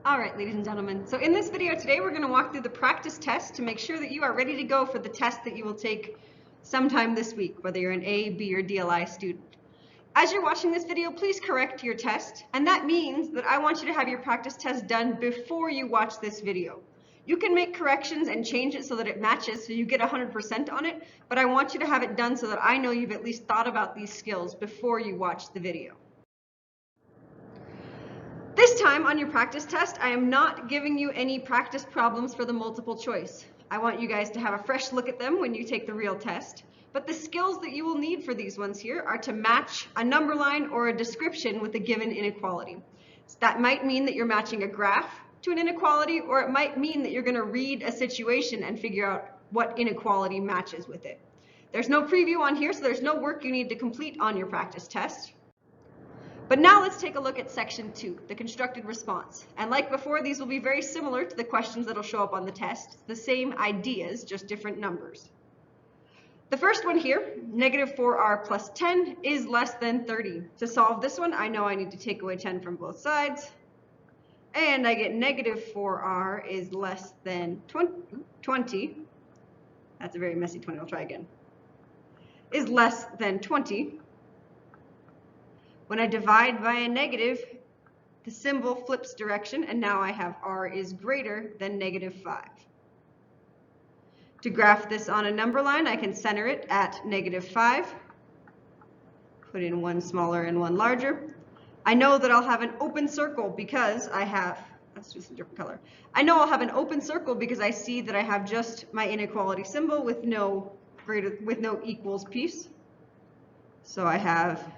All right, ladies and gentlemen, so in this video today we're going to walk through the practice test to make sure that you are ready to go for the test that you will take sometime this week, whether you're an A, B, or DLI student. As you're watching this video, please correct your test, and that means that I want you to have your practice test done before you watch this video. You can make corrections and change it so that it matches, so you get 100% on it, but I want you to have it done so that I know you've at least thought about these skills before you watch the video. This time on your practice test, I am not giving you any practice problems for the multiple choice. I want you guys to have a fresh look at them when you take the real test. But the skills that you will need for these ones here are to match a number line or a description with a given inequality. So that might mean that you're matching a graph to an inequality, or it might mean that you're going to read a situation and figure out what inequality matches with it. There's no preview on here, so there's no work you need to complete on your practice test. But now let's take a look at section 2, the constructed response. And like before, these will be very similar to the questions that'll show up on the test. The same ideas, just different numbers. The first one here, negative 4r plus 10 is less than 30. To solve this one, I know I need to take away 10 from both sides. And I get negative 4r is less than 20. That's a very messy 20, I'll try again. Is less than 20. When I divide by a negative, the symbol flips direction, and now I have r is greater than negative 5. To graph this on a number line, I can center it at negative 5, put in one smaller and one larger. I know that I'll have an open circle because I have, let's do some different color. I know I'll have an open circle because I see that I have just my inequality symbol with no equals piece. So I have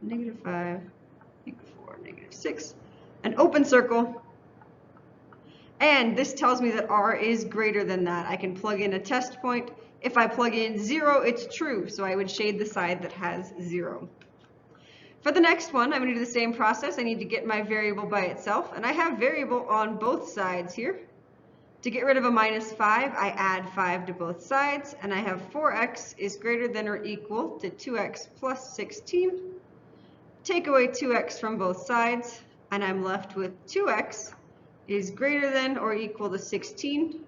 negative 5, negative 4, negative 6, an open circle, and this tells me that r is greater than that. I can plug in a test point. If I plug in 0, it's true, so I would shade the side that has 0. For the next one, I'm going to do the same process. I need to get my variable by itself, and I have variable on both sides here. To get rid of a minus 5, I add 5 to both sides, and I have 4x is greater than or equal to 2x plus 16. Take away 2x from both sides, and I'm left with 2x is greater than or equal to 16.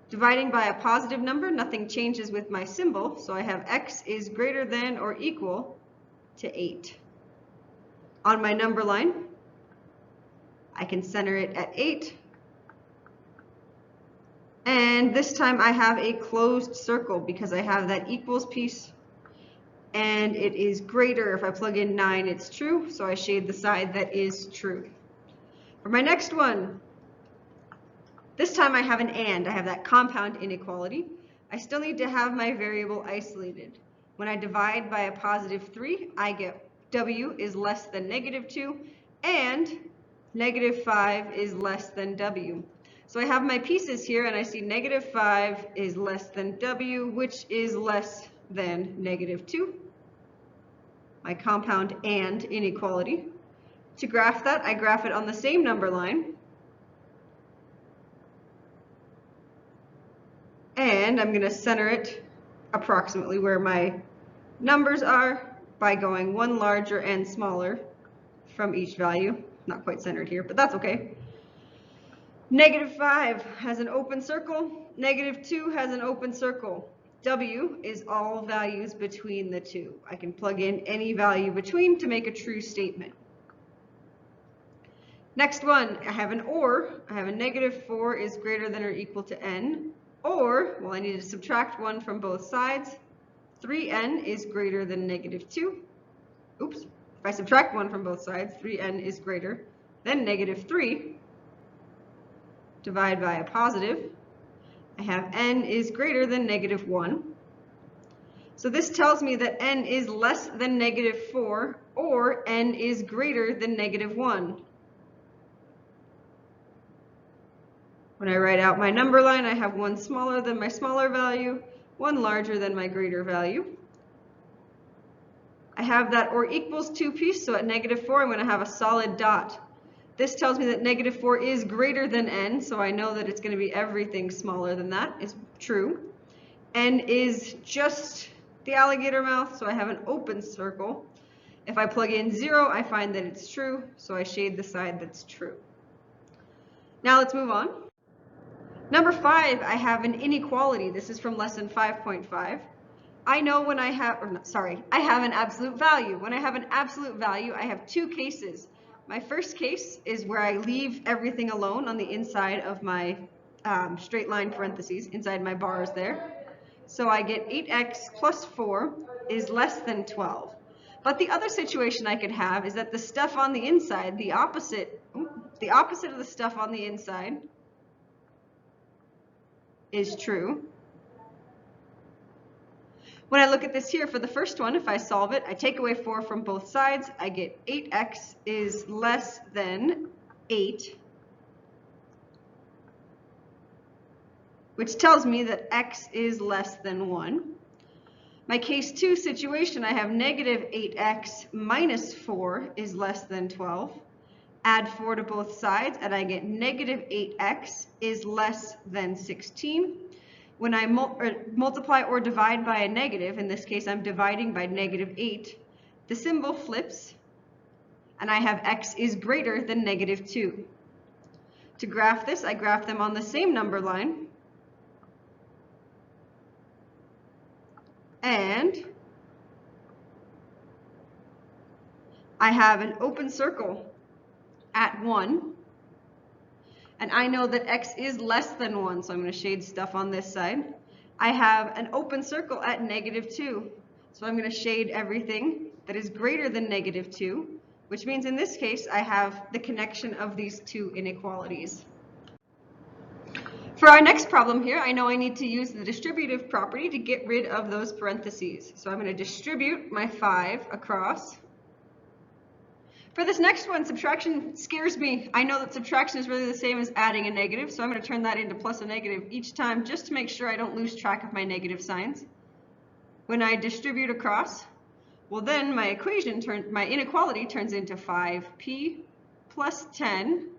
Dividing by a positive number, nothing changes with my symbol, so I have x is greater than or equal to 8. On my number line, I can center it at 8. And this time I have a closed circle because I have that equals piece. And it is greater. If I plug in 9, it's true, so I shade the side that is true. For my next one, this time I have an and. I have that compound inequality. I still need to have my variable isolated. When I divide by a positive 3, I get w is less than negative 2, and negative 5 is less than w. So I have my pieces here, and I see negative 5 is less than w, which is less than negative 2. My compound and inequality. To graph that, I graph it on the same number line. And I'm going to center it approximately where my numbers are by going one larger and smaller from each value. Not quite centered here, but that's okay. Negative 5 has an open circle. Negative 2 has an open circle. W is all values between the two. I can plug in any value between to make a true statement. Next one, I have an or. I have a negative 4 is greater than or equal to n. Or, well, I need to subtract 1 from both sides. 3n is greater than negative 2. Oops. If I subtract 1 from both sides, 3n is greater than negative 3. Divide by a positive. I have n is greater than negative 1. So this tells me that n is less than negative 4, or n is greater than negative 1. When I write out my number line, I have one smaller than my smaller value, one larger than my greater value. I have that or equals 2 piece, so at negative 4, I'm going to have a solid dot. This tells me that negative 4 is greater than n, so I know that it's going to be everything smaller than that. It's true. N is just the alligator mouth, so I have an open circle. If I plug in 0, I find that it's true, so I shade the side that's true. Now let's move on. Number 5, I have an inequality. This is from lesson 5.5. I know when I have, I have an absolute value. When I have an absolute value, I have two cases. My first case is where I leave everything alone on the inside of my straight line parentheses, inside my bars there. So I get 8x plus 4 is less than 12. But the other situation I could have is that the stuff on the inside, the opposite of the stuff on the inside is true. When I look at this here for the first one, if I solve it, I take away 4 from both sides, I get 8x is less than 8, which tells me that x is less than 1. My case 2 situation, I have negative 8x minus 4 is less than 12. Add 4 to both sides, and I get negative 8x is less than 16. When I multiply or divide by a negative, in this case I'm dividing by negative 8, the symbol flips, and I have x is greater than negative 2. To graph this, I graph them on the same number line, and I have an open circle at 1, and I know that x is less than 1, so I'm going to shade stuff on this side. I have an open circle at negative 2, so I'm going to shade everything that is greater than negative 2, which means in this case I have the connection of these two inequalities. For our next problem here, I know I need to use the distributive property to get rid of those parentheses. So I'm going to distribute my 5 across. For this next one, subtraction scares me. I know that subtraction is really the same as adding a negative, so I'm going to turn that into plus a negative each time just to make sure I don't lose track of my negative signs. When I distribute across, well then my inequality turns into 5p plus 10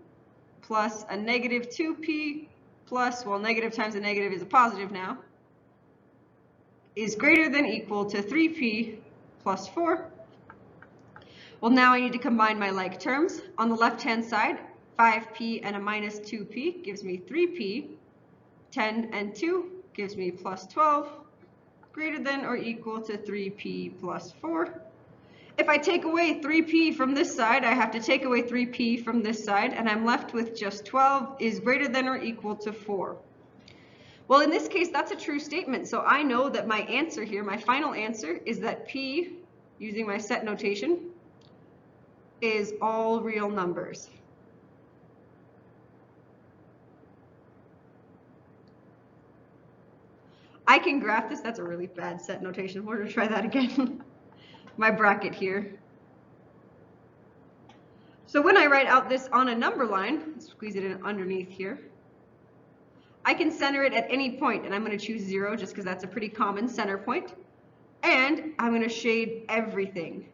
plus a negative 2p plus, well, negative times a negative is a positive now, is greater than equal to 3p plus 4. Well, now I need to combine my like terms. On the left-hand side, 5p and a minus 2p gives me 3p. 10 and 2 gives me plus 12, greater than or equal to 3p plus 4. If I take away 3p from this side, I have to take away 3p from this side, and I'm left with just 12 is greater than or equal to 4. Well, in this case, that's a true statement, so I know that my answer here, my final answer, is that p, using my set notation, is all real numbers. I can graph this. That's a really bad set notation. We're going to try that again. My bracket here. So when I write out this on a number line, squeeze it in underneath here, I can center it at any point, and I'm going to choose 0 just because that's a pretty common center point. And I'm going to shade everything.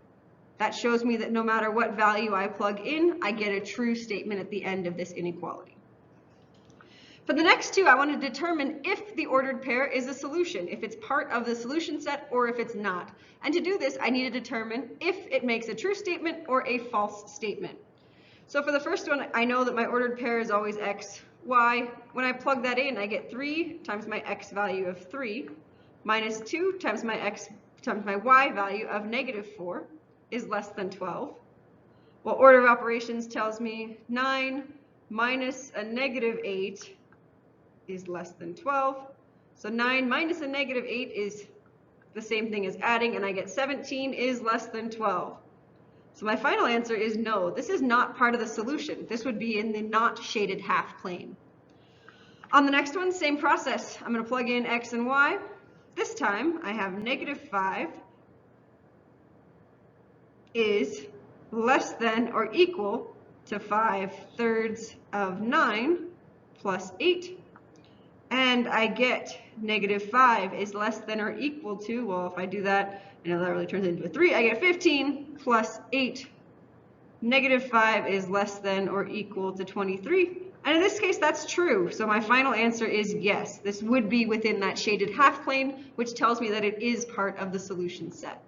That shows me that no matter what value I plug in, I get a true statement at the end of this inequality. For the next two, I want to determine if the ordered pair is a solution, if it's part of the solution set or if it's not. And to do this, I need to determine if it makes a true statement or a false statement. So for the first one, I know that my ordered pair is always x, y. When I plug that in, I get 3 times my x value of 3 minus 2 times my y value of negative 4 is less than 12. Well, order of operations tells me 9 minus a negative 8 is less than 12. So 9 minus a negative 8 is the same thing as adding, and I get 17 is less than 12. So my final answer is no, this is not part of the solution. This would be in the not shaded half plane. On the next one, same process. I'm going to plug in x and y. This time I have negative 5 is less than or equal to 5/3 of 9 plus 8. And I get negative 5 is less than or equal to, well, if I do that, I know that really turns into a 3. I get 15 plus 8. Negative 5 is less than or equal to 23. And in this case, that's true. So my final answer is yes. This would be within that shaded half plane, which tells me that it is part of the solution set.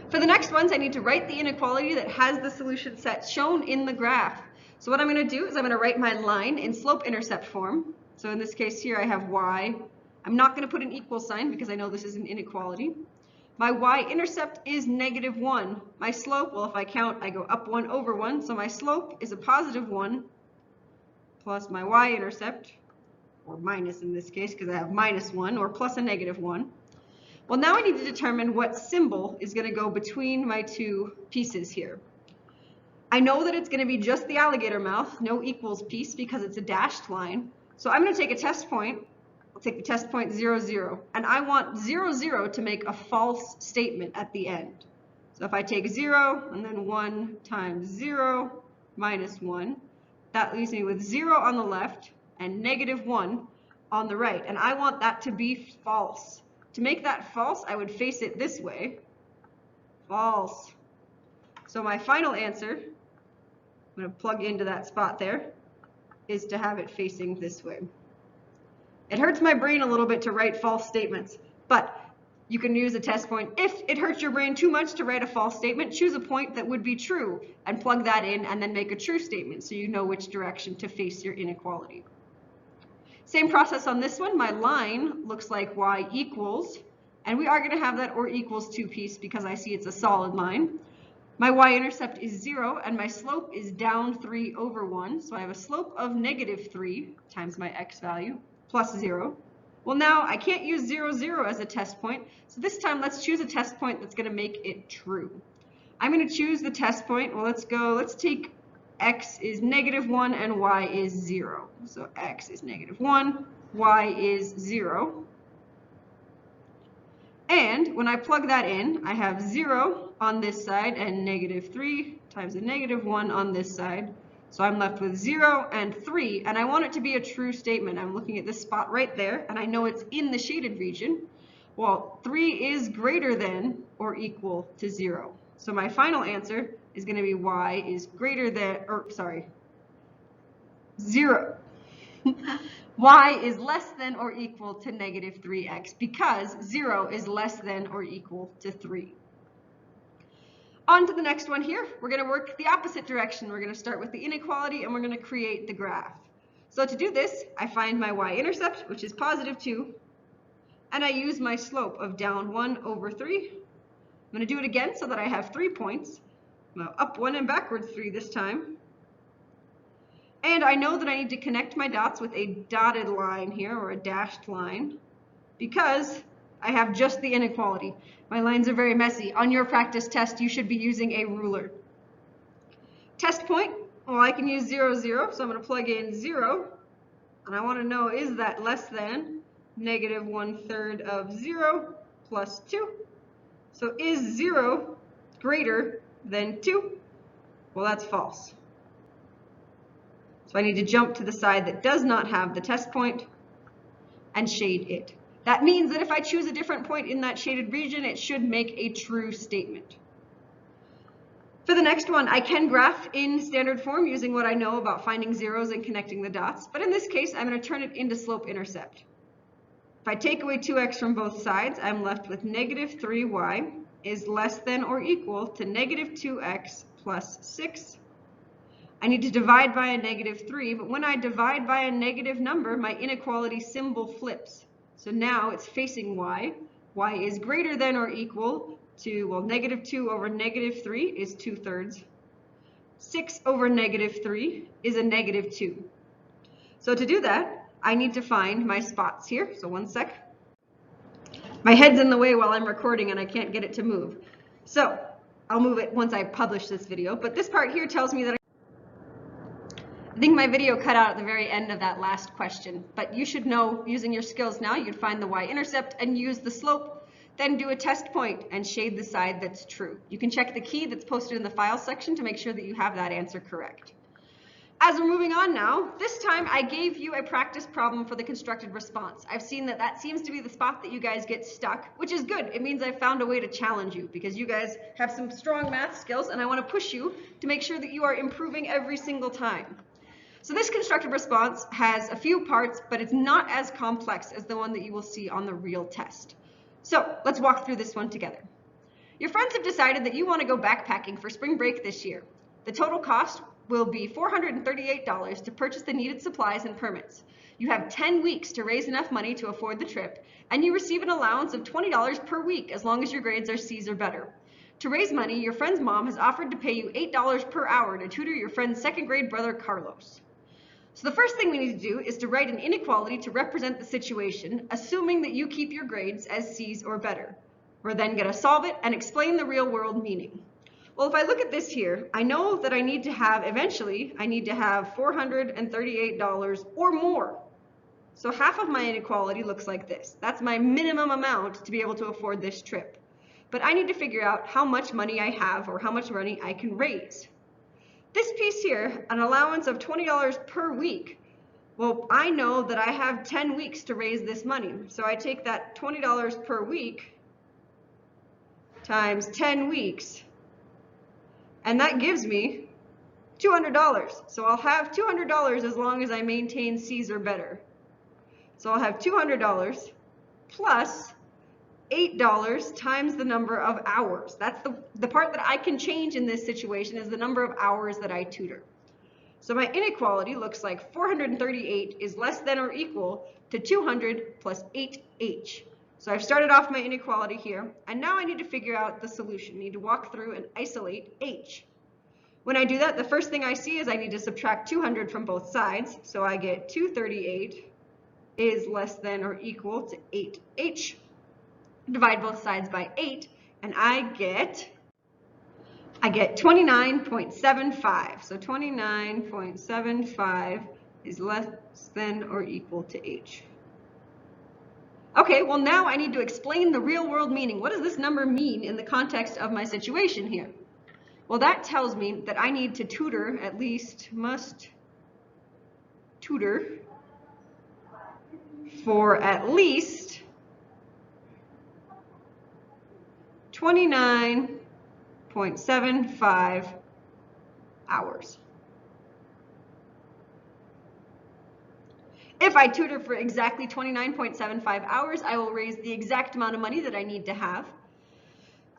For the next ones, I need to write the inequality that has the solution set shown in the graph. So what I'm going to do is I'm going to write my line in slope-intercept form. So in this case here I have y. I'm not going to put an equal sign because I know this is an inequality. My y-intercept is -1. My slope, well, if I count, I go up 1 over 1. So my slope is a +1 plus my y-intercept, or minus in this case because I have -1, or plus a -1. Well, now I need to determine what symbol is going to go between my two pieces here. I know that it's going to be just the alligator mouth, no equals piece, because it's a dashed line. So I'm going to take a test point. I'll take the test point 0, 0. And I want 0, 0 to make a false statement at the end. So if I take 0 and then 1 times 0 minus 1, that leaves me with 0 on the left and -1 on the right. And I want that to be false. To make that false, I would face it this way. False. So my final answer, I'm going to plug into that spot there, is to have it facing this way. It hurts my brain a little bit to write false statements, but you can use a test point. If it hurts your brain too much to write a false statement, choose a point that would be true and plug that in and then make a true statement so you know which direction to face your inequality. Same process on this one. My line looks like y equals, and we are going to have that or equals 2 piece because I see it's a solid line. My y-intercept is 0 and my slope is down 3 over 1. So I have a slope of -3 times my x value plus 0. Well, now I can't use 0, 0 as a test point. So this time let's choose a test point that's going to make it true. I'm going to choose the test point. Well, let's take x is -1 and y is 0. So x is -1, y is 0. And when I plug that in, I have 0 on this side and -3 times a -1 on this side. So I'm left with 0 and 3, and I want it to be a true statement. I'm looking at this spot right there, and I know it's in the shaded region. Well, 3 is greater than or equal to 0. So my final answer is going to be y is greater than, or sorry, 0. Y is less than or equal to -3x because 0 is less than or equal to 3. On to the next one here. We're going to work the opposite direction. We're going to start with the inequality and we're going to create the graph. So to do this, I find my y-intercept, which is +2, and I use my slope of down 1 over 3. I'm going to do it again so that I have 3 points. Well, up 1 and backwards 3 this time. And I know that I need to connect my dots with a dotted line here, or a dashed line, because I have just the inequality. My lines are very messy. On your practice test, you should be using a ruler. Test point, well, I can use 0, 0, so I'm going to plug in 0, and I want to know, is that less than -1/3 of 0 plus 2? So is 0 greater than 2? Well, that's false. So I need to jump to the side that does not have the test point and shade it. That means that if I choose a different point in that shaded region, it should make a true statement. For the next one, I can graph in standard form using what I know about finding zeros and connecting the dots, but in this case, I'm going to turn it into slope-intercept. If I take away 2x from both sides, I'm left with -3y is less than or equal to -2x plus 6. I need to divide by a -3, but when I divide by a negative number, my inequality symbol flips. So now it's facing y. Y is greater than or equal to, well, -2 over -3 is 2/3. 6 over -3 is a -2. So to do that, I need to find my spots here. So one sec. My head's in the way while I'm recording and I can't get it to move. So I'll move it once I publish this video, but this part here tells me that I think my video cut out at the very end of that last question, but you should know, using your skills now, you'd find the y-intercept and use the slope, then do a test point and shade the side that's true. You can check the key that's posted in the file section to make sure that you have that answer correct. As we're moving on now, this time I gave you a practice problem for the constructed response. I've seen that that seems to be the spot that you guys get stuck, which is good. It means I found a way to challenge you because you guys have some strong math skills and I want to push you to make sure that you are improving every single time. So this constructed response has a few parts, but it's not as complex as the one that you will see on the real test. So let's walk through this one together. Your friends have decided that you want to go backpacking for spring break this year. The total cost will be $438 to purchase the needed supplies and permits. You have 10 weeks to raise enough money to afford the trip, and you receive an allowance of $20 per week as long as your grades are C's or better. To raise money, your friend's mom has offered to pay you $8 per hour to tutor your friend's second grade brother, Carlos. So the first thing we need to do is to write an inequality to represent the situation, assuming that you keep your grades as C's or better. We're then going to solve it and explain the real world meaning. Well, if I look at this here, I know that I need to have, eventually, I need to have $438 or more. So half of my inequality looks like this. That's my minimum amount to be able to afford this trip. But I need to figure out how much money I have or how much money I can raise. This piece here, an allowance of $20 per week. Well, I know that I have 10 weeks to raise this money. So I take that $20 per week times 10 weeks, and that gives me $200. So I'll have $200 as long as I maintain C's or better. So I'll have $200 plus $8 times the number of hours. That's the part that I can change in this situation is the number of hours that I tutor. So my inequality looks like 438 is less than or equal to 200 plus 8h. So I've started off my inequality here, and now I need to figure out the solution. I need to walk through and isolate h. When I do that, the first thing I see is I need to subtract 200 from both sides. So I get 238 is less than or equal to 8h. Divide both sides by 8, and I get 29.75. So 29.75 is less than or equal to h. Okay, well now I need to explain the real world meaning. What does this number mean in the context of my situation here? Well, that tells me that I need to tutor, must tutor for at least 29.75 hours. If I tutor for exactly 29.75 hours, I will raise the exact amount of money that I need to have.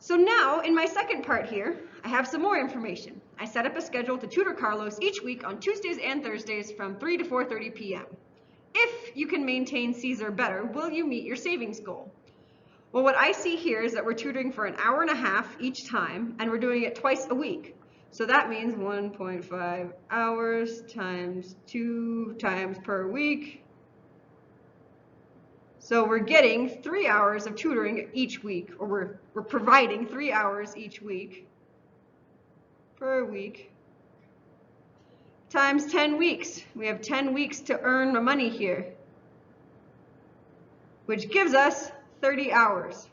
So now, in my second part here, I have some more information. I set up a schedule to tutor Carlos each week on Tuesdays and Thursdays from 3 to 4:30 p.m. If you can maintain C's or better, will you meet your savings goal? Well, what I see here is that we're tutoring for an hour and a half each time, and we're doing it twice a week. So that means 1.5 hours times 2 times per week. So we're getting 3 hours of tutoring each week, or we're providing 3 hours each week per week times 10 weeks. We have 10 weeks to earn the money here, which gives us 30 hours.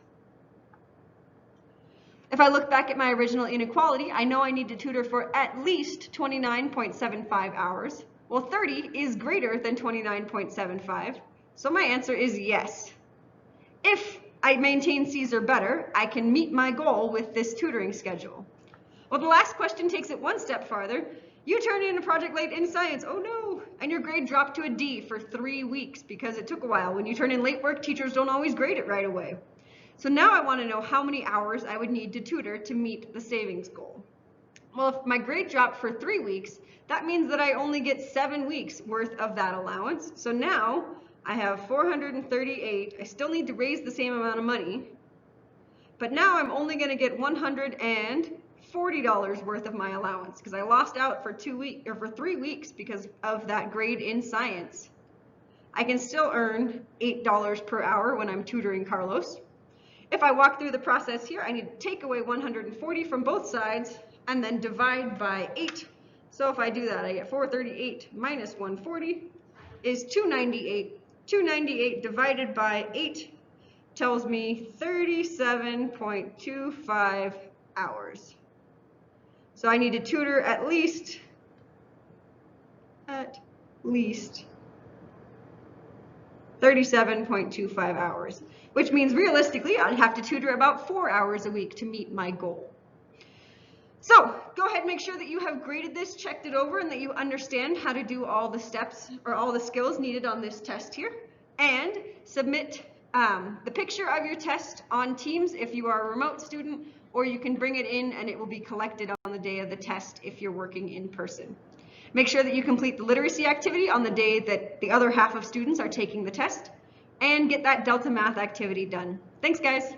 If I look back at my original inequality, I know I need to tutor for at least 29.75 hours. Well, 30 is greater than 29.75, so my answer is yes. If I maintain C's or better, I can meet my goal with this tutoring schedule. Well, the last question takes it one step farther. You turned in a project late in science, oh no, and your grade dropped to a D for 3 weeks because it took a while. When you turn in late work, teachers don't always grade it right away. So now I want to know how many hours I would need to tutor to meet the savings goal. Well, if my grade dropped for 3 weeks, that means that I only get 7 weeks worth of that allowance. So now I have 438. I still need to raise the same amount of money, but now I'm only going to get $140 worth of my allowance because I lost out for 3 weeks because of that grade in science. I can still earn $8 per hour when I'm tutoring Carlos. If I walk through the process here, I need to take away 140 from both sides and then divide by 8. So if I do that, I get 438 minus 140 is 298. 298 divided by 8 tells me 37.25 hours. So I need to tutor at least 37.25 hours, which means realistically I'd have to tutor about 4 hours a week to meet my goal. So go ahead and make sure that you have graded this, checked it over, and that you understand how to do all the steps or all the skills needed on this test here, and submit the picture of your test on Teams if you are a remote student, or you can bring it in and it will be collected on the day of the test if you're working in person. Make sure that you complete the literacy activity on the day that the other half of students are taking the test, and get that Delta Math activity done. Thanks, guys.